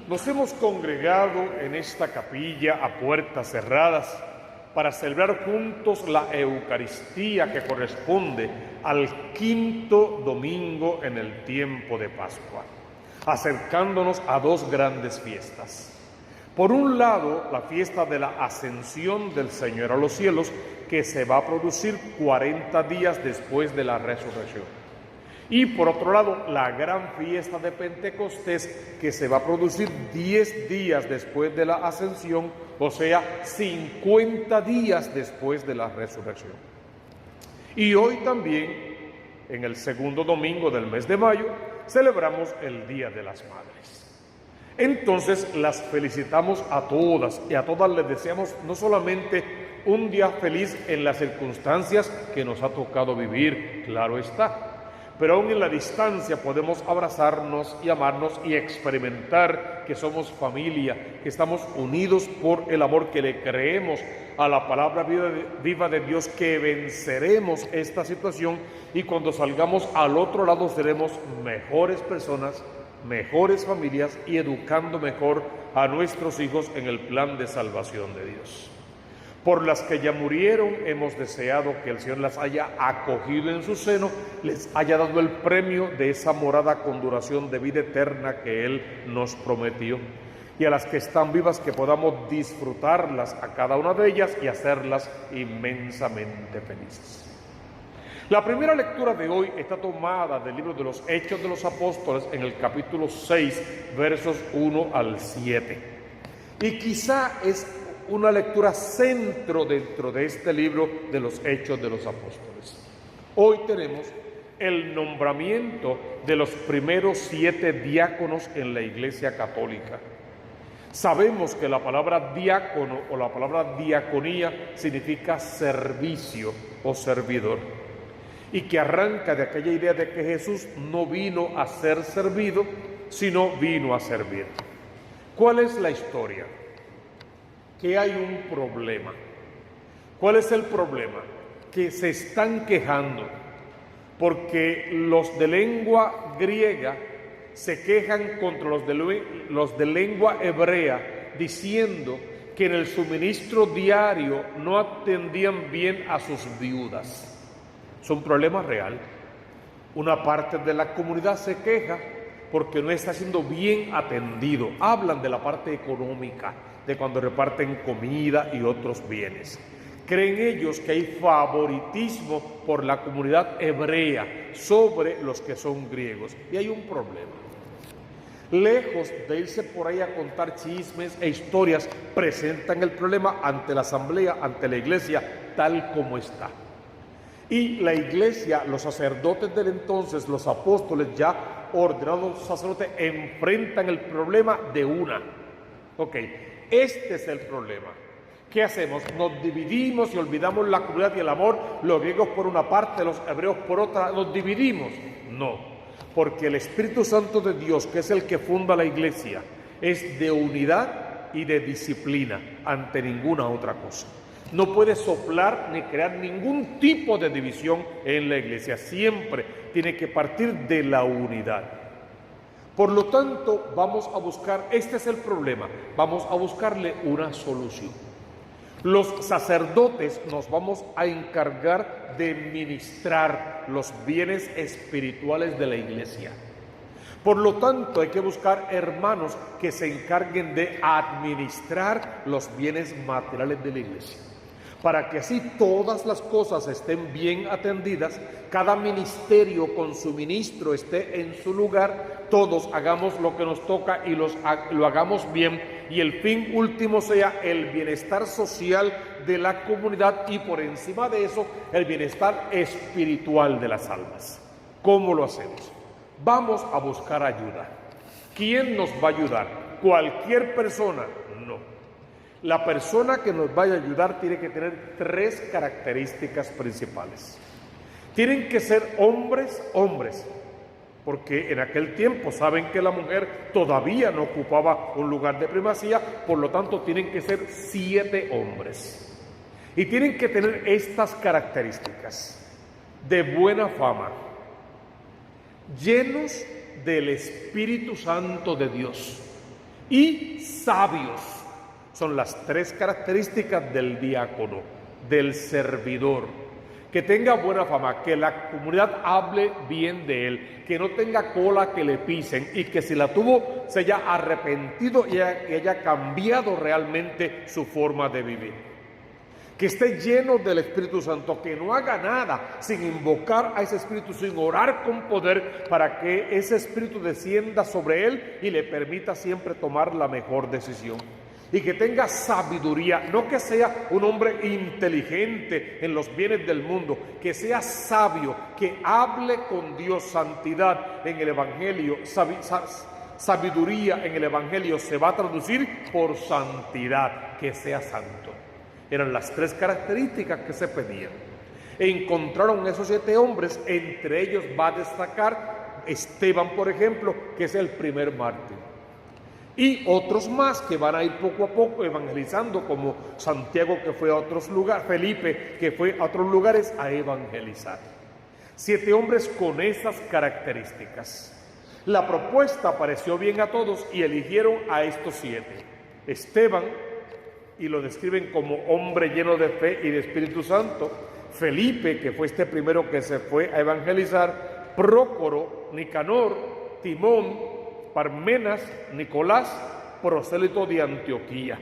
Nos hemos congregado en esta capilla a puertas cerradas para celebrar juntos la Eucaristía que corresponde al quinto domingo en el tiempo de Pascua, acercándonos a dos grandes fiestas. Por un lado, la fiesta de la Ascensión del Señor a los cielos, que se va a producir 40 días después de la resurrección. Y por otro lado, la gran fiesta de Pentecostés, que se va a producir 10 días después de la Ascensión, o sea, 50 días después de la resurrección. Y hoy también, en el segundo domingo del mes de mayo, celebramos el Día de las Madres. Entonces las felicitamos a todas y a todas les deseamos no solamente un día feliz en las circunstancias que nos ha tocado vivir, claro está, pero aún en la distancia podemos abrazarnos y amarnos y experimentar que somos familia, que estamos unidos por el amor que le creemos a la palabra viva de Dios, que venceremos esta situación y cuando salgamos al otro lado seremos mejores personas, mejores familias y educando mejor a nuestros hijos en el plan de salvación de Dios. Por las que ya murieron, hemos deseado que el Señor las haya acogido en su seno, les haya dado el premio de esa morada con duración de vida eterna que Él nos prometió. Y a las que están vivas, que podamos disfrutarlas a cada una de ellas y hacerlas inmensamente felices. La primera lectura de hoy está tomada del libro de los Hechos de los Apóstoles en el capítulo 6, versos 1 al 7. Y quizá es una lectura centro dentro de este libro de los Hechos de los Apóstoles. Hoy tenemos el nombramiento de los primeros 7 diáconos en la Iglesia Católica. Sabemos que la palabra diácono o la palabra diaconía significa servicio o servidor, y que arranca de aquella idea de que Jesús no vino a ser servido, sino vino a servir. ¿Cuál es la historia? Que hay un problema. ¿Cuál es el problema? Que se están quejando porque los de lengua griega se quejan contra los de lengua hebrea, diciendo que en el suministro diario no atendían bien a sus viudas. Es un problema real. Una parte de la comunidad se queja porque no está siendo bien atendido. Hablan de la parte económica, de cuando reparten comida y otros bienes. Creen ellos que hay favoritismo por la comunidad hebrea sobre los que son griegos. Y hay un problema. Lejos de irse por ahí a contar chismes e historias, presentan el problema ante la asamblea, ante la iglesia, tal como está. Y la iglesia, los sacerdotes del entonces, los apóstoles ya ordenados sacerdotes, enfrentan el problema de una. Ok, este es el problema. ¿Qué hacemos? Nos dividimos y olvidamos la comunidad y el amor, los griegos por una parte, los hebreos por otra, nos dividimos. No, porque el Espíritu Santo de Dios, que es el que funda la iglesia, es de unidad y de disciplina ante ninguna otra cosa. No puede soplar ni crear ningún tipo de división en la iglesia. Siempre tiene que partir de la unidad. Por lo tanto, vamos a buscar, este es el problema, vamos a buscarle una solución. Los sacerdotes nos vamos a encargar de ministrar los bienes espirituales de la iglesia. Por lo tanto, hay que buscar hermanos que se encarguen de administrar los bienes materiales de la iglesia, para que así todas las cosas estén bien atendidas, cada ministerio con su ministro esté en su lugar, todos hagamos lo que nos toca y lo hagamos bien, y el fin último sea el bienestar social de la comunidad y por encima de eso, el bienestar espiritual de las almas. ¿Cómo lo hacemos? Vamos a buscar ayuda. ¿Quién nos va a ayudar? ¿Cualquier persona? No. La persona que nos vaya a ayudar tiene que tener 3 características principales. Tienen que ser hombres, porque en aquel tiempo saben que la mujer todavía no ocupaba un lugar de primacía, por lo tanto tienen que ser 7 hombres. Y tienen que tener estas características: de buena fama, llenos del Espíritu Santo de Dios, y sabios. Son las tres características del diácono, del servidor. Que tenga buena fama, que la comunidad hable bien de él, que no tenga cola que le pisen y que si la tuvo se haya arrepentido y haya cambiado realmente su forma de vivir. Que esté lleno del Espíritu Santo, que no haga nada sin invocar a ese Espíritu, sin orar con poder para que ese Espíritu descienda sobre él y le permita siempre tomar la mejor decisión. Y que tenga sabiduría, no que sea un hombre inteligente en los bienes del mundo, que sea sabio, que hable con Dios. Santidad en el Evangelio, sabiduría en el Evangelio se va a traducir por santidad, que sea santo. Eran las tres características que se pedían. Encontraron esos 7 hombres, entre ellos va a destacar Esteban, por ejemplo, que es el primer mártir. Y otros más que van a ir poco a poco evangelizando, como Santiago, que fue a otros lugares, Felipe, que fue a otros lugares a evangelizar. 7 hombres con esas características. La propuesta pareció bien a todos y eligieron a estos 7. Esteban, y lo describen como hombre lleno de fe y de Espíritu Santo. Felipe, que fue este primero que se fue a evangelizar. Prócoro, Nicanor, Timón, Parmenas, Nicolás, prosélito de Antioquía.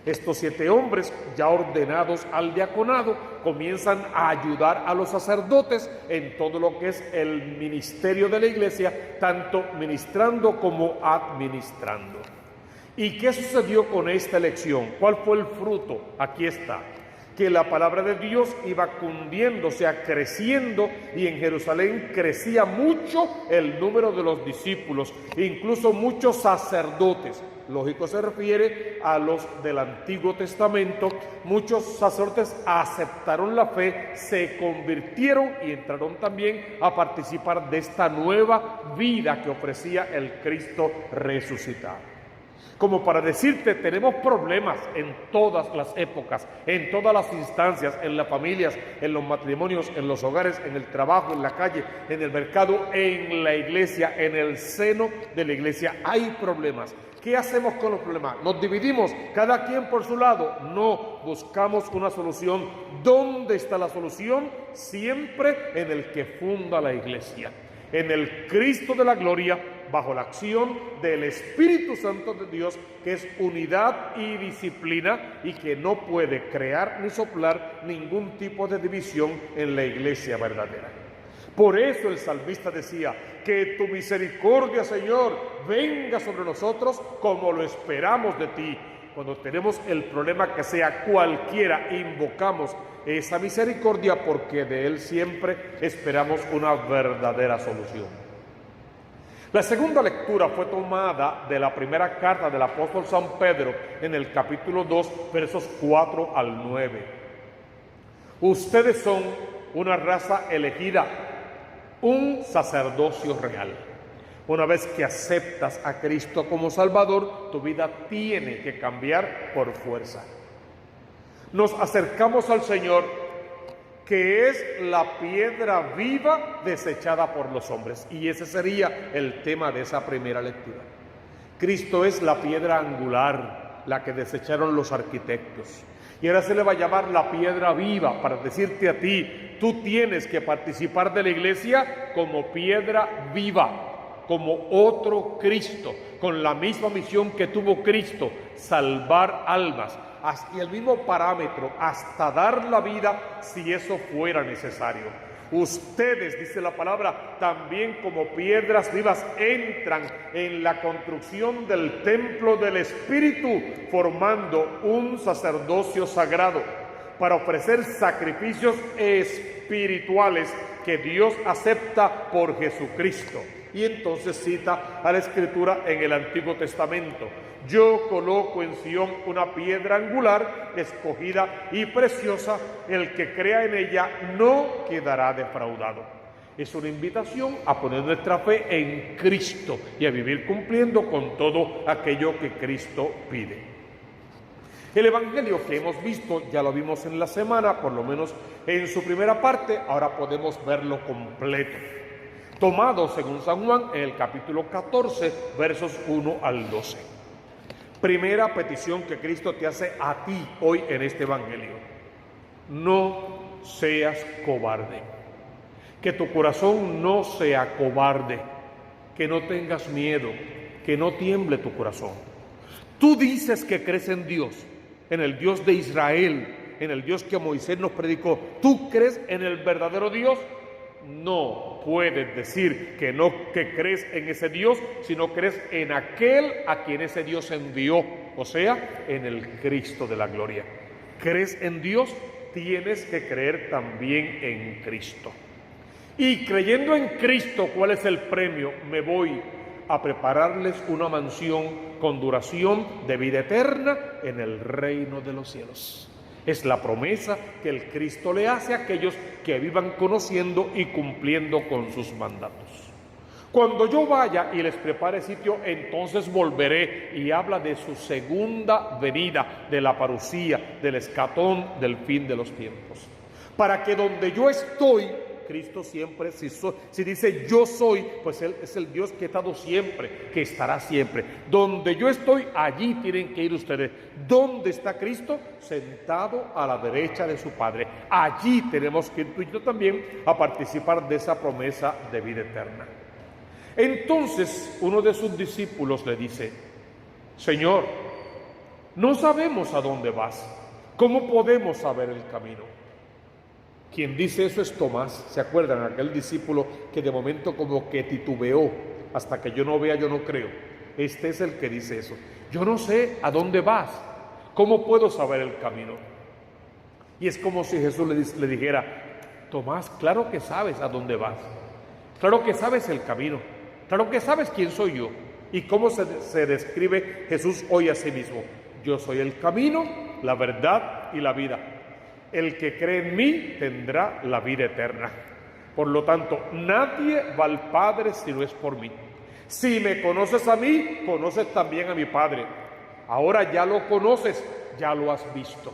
Estos 7 hombres, ya ordenados al diaconado, comienzan a ayudar a los sacerdotes en todo lo que es el ministerio de la iglesia, tanto ministrando como administrando. ¿Y qué sucedió con esta elección? ¿Cuál fue el fruto? Aquí está. Que la palabra de Dios iba cundiendo, o sea, creciendo, y en Jerusalén crecía mucho el número de los discípulos, incluso muchos sacerdotes. Lógico, se refiere a los del Antiguo Testamento. Muchos sacerdotes aceptaron la fe, se convirtieron y entraron también a participar de esta nueva vida que ofrecía el Cristo resucitado. Como para decirte, tenemos problemas en todas las épocas, en todas las instancias, en las familias, en los matrimonios, en los hogares, en el trabajo, en la calle, en el mercado, en la iglesia, en el seno de la iglesia. Hay problemas. ¿Qué hacemos con los problemas? ¿Nos dividimos cada quien por su lado? No, buscamos una solución. ¿Dónde está la solución? Siempre en el que funda la iglesia, en el Cristo de la gloria, bajo la acción del Espíritu Santo de Dios, que es unidad y disciplina y que no puede crear ni soplar ningún tipo de división en la iglesia verdadera. Por eso el salmista decía: que tu misericordia, Señor, venga sobre nosotros como lo esperamos de ti. Cuando tenemos el problema que sea cualquiera, invocamos esa misericordia porque de Él siempre esperamos una verdadera solución. La segunda lectura fue tomada de la primera carta del apóstol San Pedro en el capítulo 2, versos 4 al 9. Ustedes son una raza elegida, un sacerdocio real. Una vez que aceptas a Cristo como Salvador, tu vida tiene que cambiar por fuerza. Nos acercamos al Señor, que es la piedra viva desechada por los hombres. Y ese sería el tema de esa primera lectura. Cristo es la piedra angular, la que desecharon los arquitectos. Y ahora se le va a llamar la piedra viva para decirte a ti: tú tienes que participar de la iglesia como piedra viva, como otro Cristo, con la misma misión que tuvo Cristo, salvar almas, y el mismo parámetro, hasta dar la vida si eso fuera necesario. Ustedes, dice la palabra, también como piedras vivas entran en la construcción del templo del Espíritu, formando un sacerdocio sagrado para ofrecer sacrificios espirituales que Dios acepta por Jesucristo. Y entonces cita a la Escritura en el Antiguo Testamento: yo coloco en Sión una piedra angular, escogida y preciosa, el que crea en ella no quedará defraudado. Es una invitación a poner nuestra fe en Cristo y a vivir cumpliendo con todo aquello que Cristo pide. El Evangelio que hemos visto, ya lo vimos en la semana, por lo menos en su primera parte, ahora podemos verlo completo. Tomado según San Juan en el capítulo 14, versos 1 al 12. Primera petición que Cristo te hace a ti hoy en este Evangelio: no seas cobarde. Que tu corazón no sea cobarde, que no tengas miedo, que no tiemble tu corazón. Tú dices que crees en Dios, en el Dios de Israel, en el Dios que Moisés nos predicó. ¿Tú crees en el verdadero Dios? No puedes decir que no, que crees en ese Dios, sino crees en aquel a quien ese Dios envió, o sea, en el Cristo de la gloria. ¿Crees en Dios? Tienes que creer también en Cristo. Y creyendo en Cristo, ¿cuál es el premio? Me voy a prepararles una mansión con duración de vida eterna en el reino de los cielos. Es la promesa que el Cristo le hace a aquellos que vivan conociendo y cumpliendo con sus mandatos. Cuando yo vaya y les prepare sitio, entonces volveré, y habla de su segunda venida, de la parucía, del escatón, del fin de los tiempos. Para que donde yo estoy, Cristo siempre, si dice yo soy, pues Él es el Dios que ha estado siempre, que estará siempre. Donde yo estoy, allí tienen que ir ustedes. ¿Dónde está Cristo? Sentado a la derecha de su Padre. Allí tenemos que ir tú y yo también a participar de esa promesa de vida eterna. Entonces uno de sus discípulos le dice: Señor, no sabemos a dónde vas. ¿Cómo podemos saber el camino? Quien dice eso es Tomás. ¿Se acuerdan? Aquel discípulo que de momento como que titubeó: hasta que yo no vea, yo no creo. Este es el que dice eso. Yo no sé a dónde vas. ¿Cómo puedo saber el camino? Y es como si Jesús le dijera: Tomás, claro que sabes a dónde vas. Claro que sabes el camino. Claro que sabes quién soy yo. ¿Y cómo se describe Jesús hoy a sí mismo? Yo soy el camino, la verdad y la vida. El que cree en mí tendrá la vida eterna. Por lo tanto, nadie va al Padre si no es por mí. Si me conoces a mí, conoces también a mi Padre. Ahora ya lo conoces, ya lo has visto.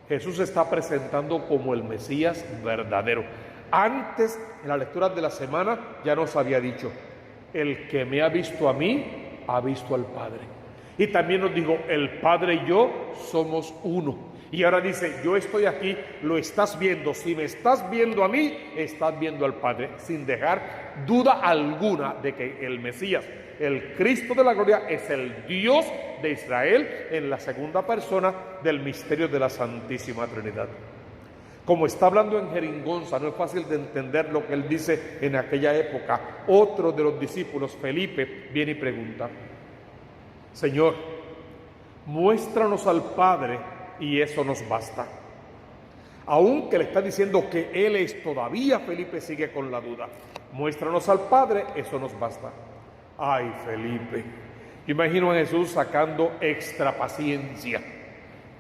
Jesús se está presentando como el Mesías verdadero. Antes, en la lectura de la semana, ya nos había dicho: el que me ha visto a mí, ha visto al Padre. Y también nos dijo: el Padre y yo somos uno. Y ahora dice: yo estoy aquí, lo estás viendo. Si me estás viendo a mí, estás viendo al Padre, sin dejar duda alguna de que el Mesías, el Cristo de la gloria, es el Dios de Israel en la segunda persona del misterio de la Santísima Trinidad. Como está hablando en jerigonza, no es fácil de entender lo que él dice en aquella época. Otro de los discípulos, Felipe, viene y pregunta: Señor, muéstranos al Padre y eso nos basta. Aunque le está diciendo que Él es todavía, Felipe sigue con la duda. Muéstranos al Padre, eso nos basta. Ay, Felipe, imagino a Jesús sacando extra paciencia.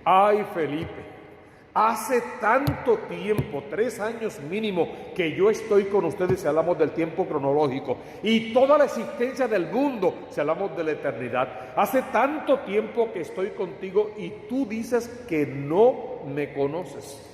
Ay, Felipe, hace tanto tiempo, 3 años mínimo, que yo estoy con ustedes si hablamos del tiempo cronológico, y toda la existencia del mundo si hablamos de la eternidad. Hace tanto tiempo que estoy contigo y tú dices que no me conoces.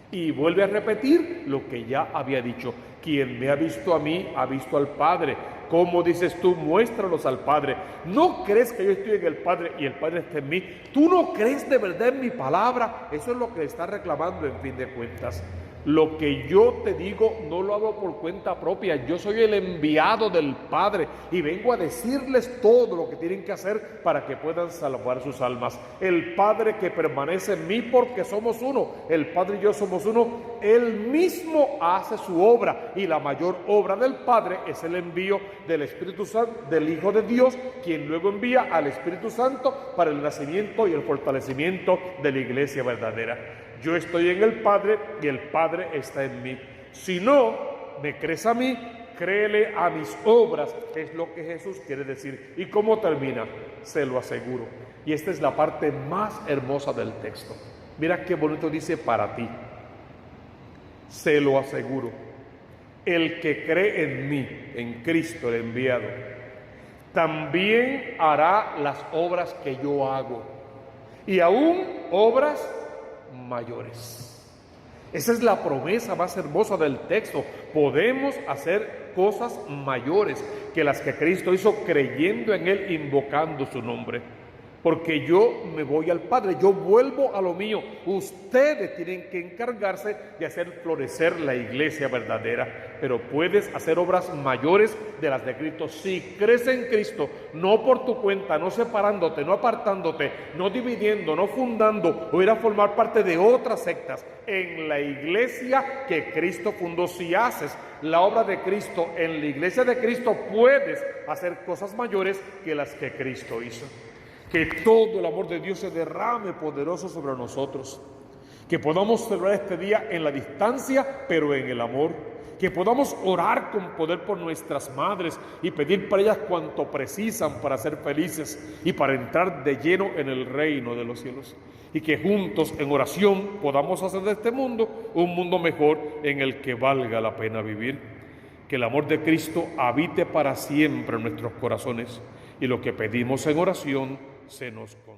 Y vuelve a repetir lo que ya había dicho: quien me ha visto a mí, ha visto al Padre. ¿Cómo dices tú? Muéstranos al Padre. ¿No crees que yo estoy en el Padre y el Padre está en mí? ¿Tú no crees de verdad en mi palabra? Eso es lo que está reclamando en fin de cuentas. Lo que yo te digo no lo hago por cuenta propia. Yo soy el enviado del Padre y vengo a decirles todo lo que tienen que hacer para que puedan salvar sus almas. El Padre que permanece en mí, porque somos uno. El Padre y yo somos uno. Él mismo hace su obra, y la mayor obra del Padre es el envío del Espíritu Santo, del Hijo de Dios, quien luego envía al Espíritu Santo para el nacimiento y el fortalecimiento de la iglesia verdadera. Yo estoy en el Padre y el Padre está en mí. Si no me crees a mí, créele a mis obras, es lo que Jesús quiere decir. ¿Y cómo termina? Se lo aseguro. Y esta es la parte más hermosa del texto. Mira qué bonito dice: para ti. Se lo aseguro. El que cree en mí, en Cristo el enviado, también hará las obras que yo hago, y aún obras mayores. Esa es la promesa más hermosa del texto. Podemos hacer cosas mayores que las que Cristo hizo creyendo en Él, invocando su nombre. porque yo me voy al Padre, yo vuelvo a lo mío. Ustedes tienen que encargarse de hacer florecer la iglesia verdadera, pero puedes hacer obras mayores de las de Cristo si crees en Cristo, no por tu cuenta, no separándote, no apartándote, no dividiendo, no fundando o ir a formar parte de otras sectas. En la iglesia que Cristo fundó, si haces la obra de Cristo en la iglesia de Cristo, puedes hacer cosas mayores que las que Cristo hizo. Que todo el amor de Dios se derrame poderoso sobre nosotros. Que podamos celebrar este día en la distancia, pero en el amor. Que podamos orar con poder por nuestras madres y pedir para ellas cuanto precisan para ser felices y para entrar de lleno en el reino de los cielos. Y que juntos en oración podamos hacer de este mundo un mundo mejor en el que valga la pena vivir. Que el amor de Cristo habite para siempre en nuestros corazones y lo que pedimos en oración se nos conceda.